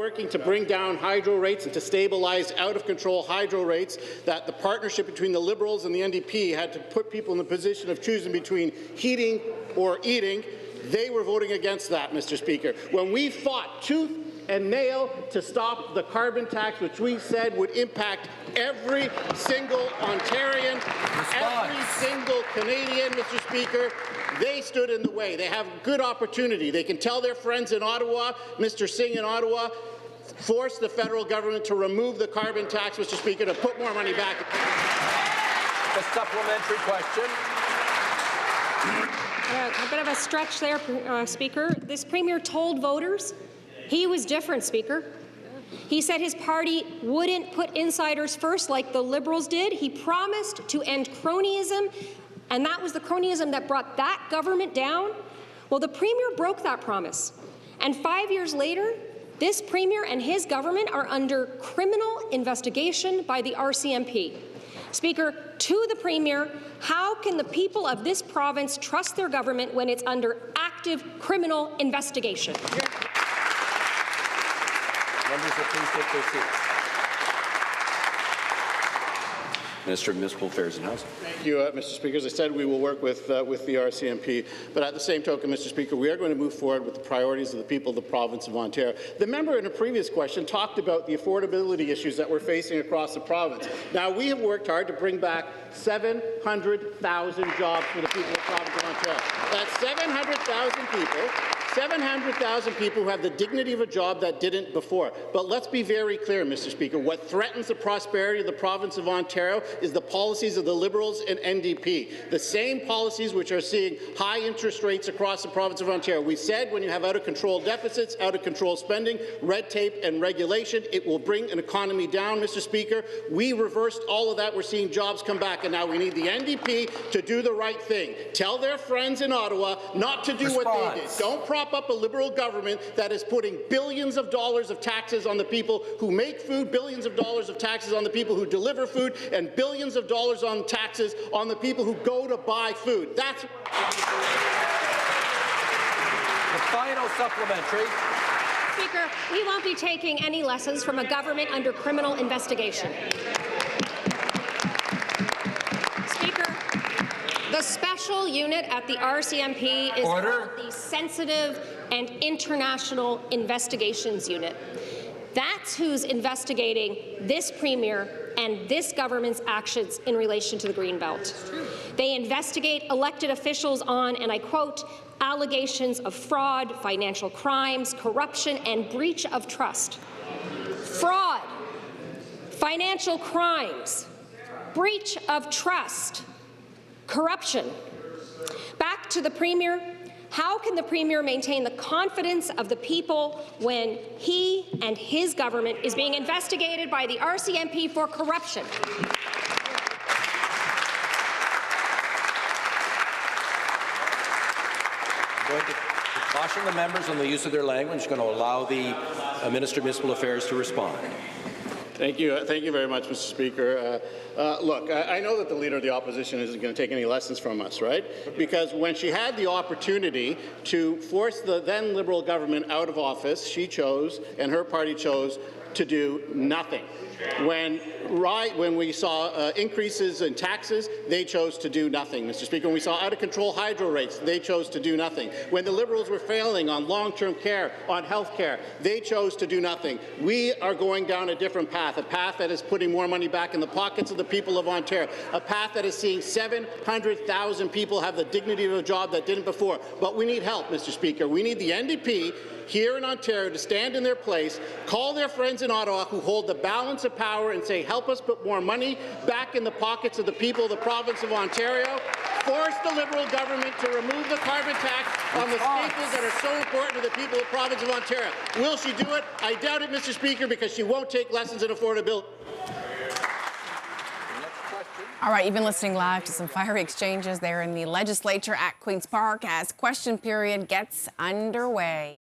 working to bring down hydro rates and to stabilize out-of-control hydro rates, that the partnership between the Liberals and the NDP had to put people in the position of choosing between heating or eating. They were voting against that, Mr. Speaker. When we fought tooth and nail to stop the carbon tax, which we said would impact every single Ontarian, every single Canadian, Mr. Speaker, they stood in the way. They have good opportunity. They can tell their friends in Ottawa, Mr. Singh in Ottawa, force the federal government to remove the carbon tax, Mr. Speaker, to put more money back. A supplementary question. A bit of a stretch there, Speaker. This Premier told voters he was different, Speaker. He said his party wouldn't put insiders first like the Liberals did. He promised to end cronyism, and that was the cronyism that brought that government down. Well, the Premier broke that promise. And 5 years later, this Premier and his government are under criminal investigation by the RCMP. Speaker, to the Premier, how can the people of this province trust their government when it's under active criminal investigation? Members will please take their seats. Minister of Municipal Affairs and Housing. Thank you, Mr. Speaker. As I said, we will work with the RCMP, but at the same token, Mr. Speaker, we are going to move forward with the priorities of the people of the province of Ontario. The member in a previous question talked about the affordability issues that we're facing across the province. Now, we have worked hard to bring back 700,000 jobs for the people of the province of Ontario. That's 700,000 people who have the dignity of a job that didn't before. But let's be very clear, Mr. Speaker. What threatens the prosperity of the province of Ontario is the policies of the Liberals and NDP, the same policies which are seeing high interest rates across the province of Ontario. We said when you have out-of-control deficits, out-of-control spending, red tape and regulation, it will bring an economy down, Mr. Speaker. We reversed all of that. We're seeing jobs come back, and now we need the NDP to do the right thing. Tell their friends in Ottawa not to do what they did. Don't prop up a Liberal government that is putting billions of dollars of taxes on the people who make food, billions of dollars of taxes on the people who deliver food, and billions of dollars on taxes on the people who go to buy food. That's the final supplementary. Speaker, we won't be taking any lessons from a government under criminal investigation. Speaker, the special unit at the RCMP is called the Sensitive and International Investigations Unit. That's who's investigating this Premier and this government's actions in relation to the greenbelt. They investigate elected officials on, and I quote, allegations of fraud, financial crimes, corruption, and breach of trust. Fraud, financial crimes, breach of trust, corruption. Back to the Premier. How can the Premier maintain the confidence of the people when he and his government is being investigated by the RCMP for corruption? I'm going to caution the members on the use of their language. I'm going to allow the Minister of Municipal Affairs to respond. Thank you very much, Mr. Speaker. Look, I know that the Leader of the Opposition isn't going to take any lessons from us, right? Because when she had the opportunity to force the then Liberal government out of office, she chose, and her party chose, to do nothing. When we saw increases in taxes, they chose to do nothing, Mr. Speaker. When we saw out-of-control hydro rates, they chose to do nothing. When the Liberals were failing on long-term care, on health care, they chose to do nothing. We are going down a different path, a path that is putting more money back in the pockets of the people of Ontario, a path that is seeing 700,000 people have the dignity of a job that didn't before. But we need help, Mr. Speaker. We need the NDP here in Ontario to stand in their place, call their friends in Ottawa who hold the balance of power and say, help us put more money back in the pockets of the people of the province of Ontario, force the Liberal government to remove the carbon tax on the staples that are so important to the people of the province of Ontario. Will she do it? I doubt it, Mr. Speaker, because she won't take lessons in affordability. All right, you've been listening live to some fiery exchanges there in the legislature at Queen's Park as question period gets underway.